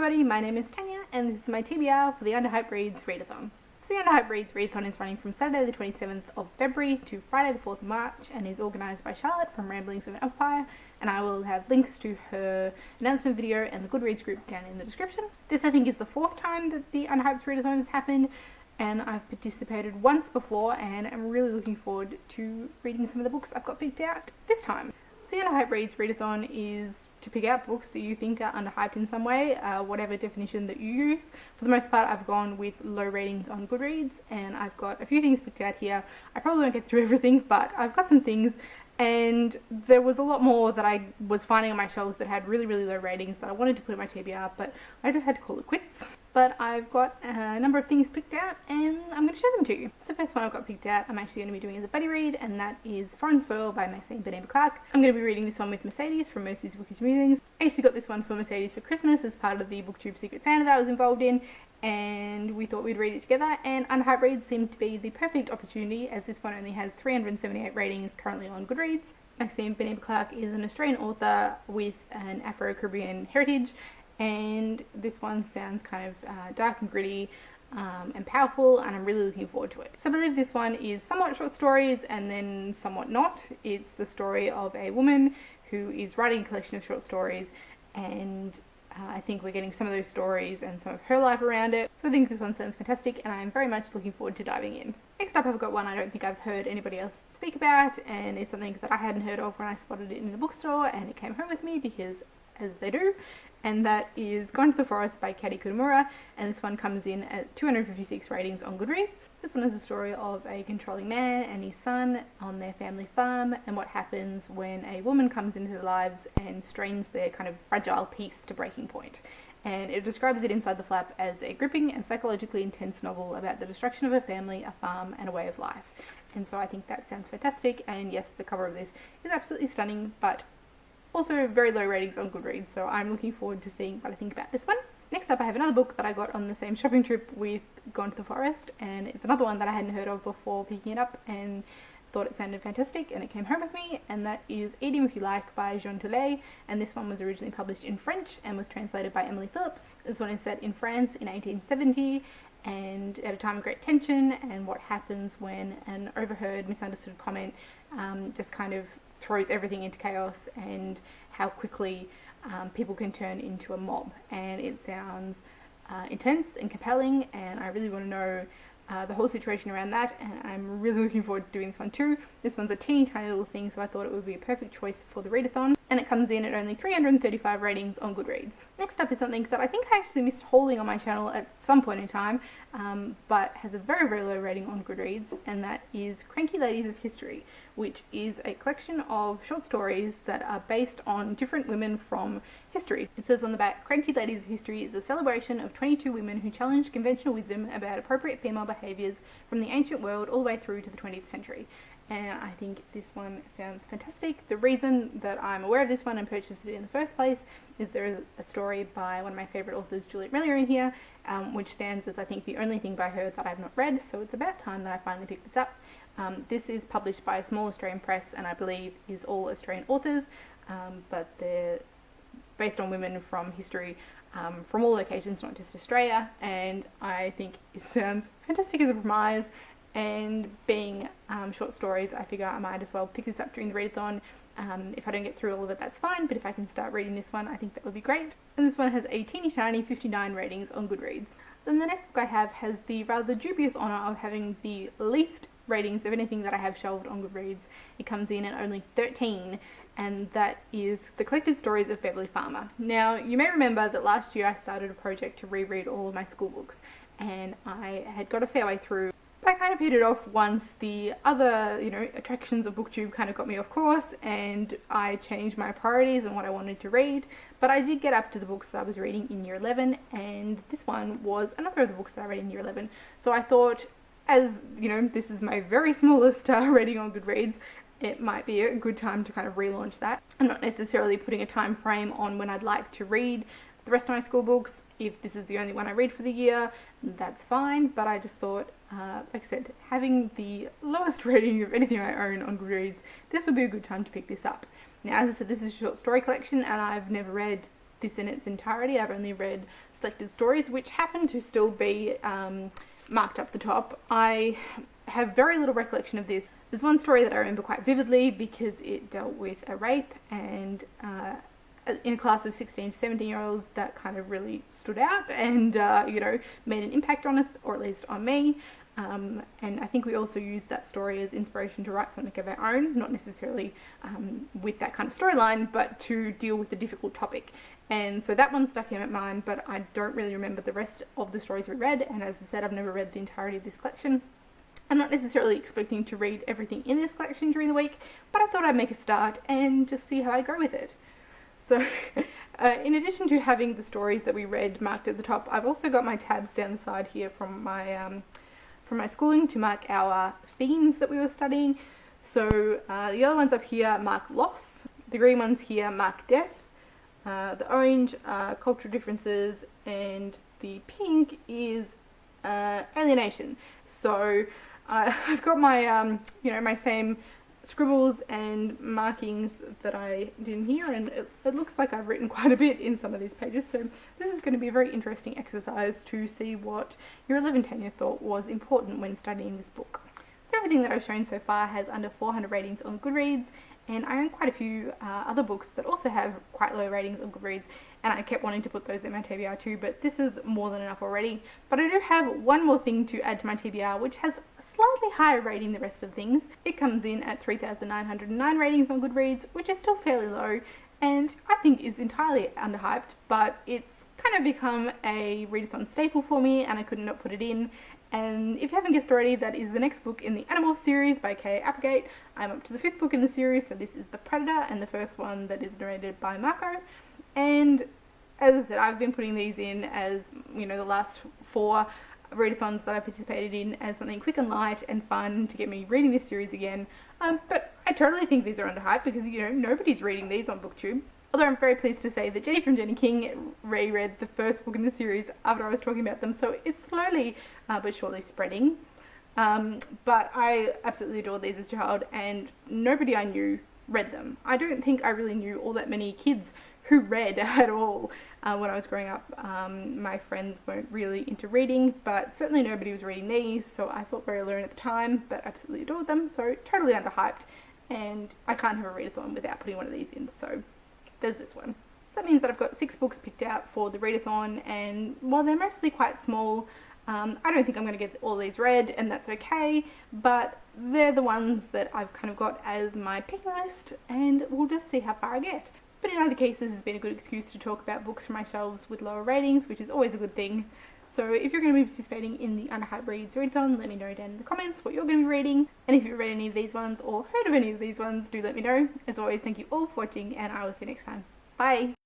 everybody, my name is Tanya and this is my TBR for the UnderHypedReads Readathon. The UnderHypedReads Readathon is running from Saturday the 27th of February to Friday the 4th of March and is organised by Charlotte from Ramblings of an Empire, and I will have links to her announcement video and the Goodreads group down in the description. This I think is the 4th time that the UnderHypedReads Readathon has happened, and I've participated once before and I'm really looking forward to reading some of the books I've got picked out this time. So the UnderHypedReads Readathon is to pick out books that you think are underhyped in some way, whatever definition that you use. For the most part, I've gone with low ratings on Goodreads, and I've got a few things picked out here. I probably won't get through everything, but I've got some things, and there was a lot more that I was finding on my shelves that had really, really low ratings that I wanted to put in my TBR, but I just had to call it quits. But I've got a number of things picked out and I'm going to show them to you. So the first one I've got picked out I'm actually going to be doing as a buddy read, and that is Foreign Soil by Maxine Clark. I'm going to be reading this one with Mercedes from Mercy's Bookish Musings. I actually got this one for Mercedes for Christmas as part of the Booktube Secret Santa that I was involved in, and we thought we'd read it together, and UnderHypedReads seemed to be the perfect opportunity as this one only has 378 ratings currently on Goodreads. Maxine Clark is an Australian author with an Afro-Caribbean heritage, and this one sounds kind of dark and gritty and powerful, and I'm really looking forward to it. So I believe this one is somewhat short stories and then somewhat not. It's the story of a woman who is writing a collection of short stories, and I think we're getting some of those stories and some of her life around it. So I think this one sounds fantastic and I'm very much looking forward to diving in. Next up I've got one I don't think I've heard anybody else speak about, and it's something that I hadn't heard of when I spotted it in the bookstore, and it came home with me because as they do, and that is Gone to the Forest by Kari Kurumura, and this one comes in at 256 ratings on Goodreads. This one is a story of a controlling man and his son on their family farm, and what happens when a woman comes into their lives and strains their kind of fragile peace to breaking point. And it describes it inside the flap as a gripping and psychologically intense novel about the destruction of a family, a farm, and a way of life. And so I think that sounds fantastic, and yes, the cover of this is absolutely stunning, but also very low ratings on Goodreads, so I'm looking forward to seeing what I think about this one. Next up I have another book that I got on the same shopping trip with Gone to the Forest, and it's another one that I hadn't heard of before picking it up and thought it sounded fantastic, and it came home with me, and that is Eat Him If You Like by Jean Tillet, and this one was originally published in French and was translated by Emily Phillips. This one is set in France in 1870 and at a time of great tension, and what happens when an overheard misunderstood comment just kind of throws everything into chaos, and how quickly people can turn into a mob. And it sounds intense and compelling, and I really want to know the whole situation around that, and I'm really looking forward to doing this one too. This one's a teeny tiny little thing, so I thought it would be a perfect choice for the readathon, and it comes in at only 335 ratings on Goodreads. Next up is something that I think I actually missed holding on my channel at some point in time, but has a very, very low rating on Goodreads, and that is Cranky Ladies of History, which is a collection of short stories that are based on different women from history. It says on the back, Cranky Ladies of History is a celebration of 22 women who challenged conventional wisdom about appropriate female behaviours from the ancient world all the way through to the 20th century. And I think this one sounds fantastic. The reason that I'm aware of this one and purchased it in the first place is there is a story by one of my favourite authors, Juliet Miller, in here, which stands as I think the only thing by her that I've not read, so it's about time that I finally picked this up. This is published by a small Australian press, and I believe is all Australian authors, but they're based on women from history from all locations, not just Australia, and I think it sounds fantastic as a premise. And being short stories, I figure I might as well pick this up during the readathon. If I don't get through all of it, that's fine, but if I can start reading this one, I think that would be great. And this one has a teeny tiny 59 ratings on Goodreads. Then the next book I have has the rather dubious honour of having the least ratings of anything that I have shelved on Goodreads. It comes in at only 13, and that is The Collected Stories of Beverly Farmer. Now, you may remember that last year I started a project to reread all of my school books, and I had got a fair way through. I kind of petered off once the other, attractions of BookTube kind of got me off course, and I changed my priorities and what I wanted to read. But I did get up to the books that I was reading in year 11, and this one was another of the books that I read in year 11. So I thought, as, this is my very smallest reading on Goodreads, it might be a good time to kind of relaunch that. I'm not necessarily putting a time frame on when I'd like to read the rest of my school books. If this is the only one I read for the year, that's fine, but I just thought, like I said, having the lowest rating of anything I own on Goodreads, this would be a good time to pick this up. Now, as I said, this is a short story collection, and I've never read this in its entirety. I've only read selected stories, which happen to still be marked up the top. I have very little recollection of this. There's one story that I remember quite vividly because it dealt with a rape, and in a class of 16 to 17-year-olds that kind of really stood out and made an impact on us, or at least on me. And I think we also used that story as inspiration to write something of our own, not necessarily with that kind of storyline, but to deal with a difficult topic. And so that one stuck in my mind, but I don't really remember the rest of the stories we read, and as I said, I've never read the entirety of this collection. I'm not necessarily expecting to read everything in this collection during the week, but I thought I'd make a start and just see how I go with it. So, in addition to having the stories that we read marked at the top, I've also got my tabs down the side here from my schooling to mark our themes that we were studying. So, the yellow ones up here mark loss, the green ones here mark death, the orange are cultural differences, and the pink is alienation. So, I've got my, my same scribbles and markings that I did in here, and it looks like I've written quite a bit in some of these pages, so this is going to be a very interesting exercise to see what Year 11 Tanya thought was important when studying this book. So everything that I've shown so far has under 400 ratings on Goodreads, and I own quite a few other books that also have quite low ratings on Goodreads, and I kept wanting to put those in my TBR too, but this is more than enough already. But I do have one more thing to add to my TBR, which has a slightly higher rating than the rest of things. It comes in at 3,909 ratings on Goodreads, which is still fairly low, and I think is entirely underhyped, but it's kind of become a readathon staple for me, and I couldn't not put it in. And if you haven't guessed already, that is the next book in the Animorphs series by K. Applegate. I'm up to the 5th book in the series, so this is The Predator, and the first one that is narrated by Marco. And as I said, I've been putting these in as, the last 4 readathons that I participated in as something quick and light and fun to get me reading this series again. But I totally think these are underhyped because, nobody's reading these on Booktube. Although I'm very pleased to say that Jenny from Jenny King reread the first book in the series after I was talking about them, so it's slowly but surely spreading. But I absolutely adored these as a child, and nobody I knew read them. I don't think I really knew all that many kids who read at all when I was growing up. My friends weren't really into reading, but certainly nobody was reading these, so I felt very alone at the time, but absolutely adored them, so totally underhyped, and I can't have a readathon without putting one of these in, so there's this one. So that means that I've got 6 books picked out for the readathon, and while they're mostly quite small, I don't think I'm going to get all these read, and that's okay, but they're the ones that I've kind of got as my picking list, and we'll just see how far I get. But in either case, this has been a good excuse to talk about books from my shelves with lower ratings, which is always a good thing. So if you're going to be participating in the UnderHypedReads Readathon, let me know down in the comments what you're going to be reading. And if you've read any of these ones or heard of any of these ones, do let me know. As always, thank you all for watching, and I will see you next time. Bye!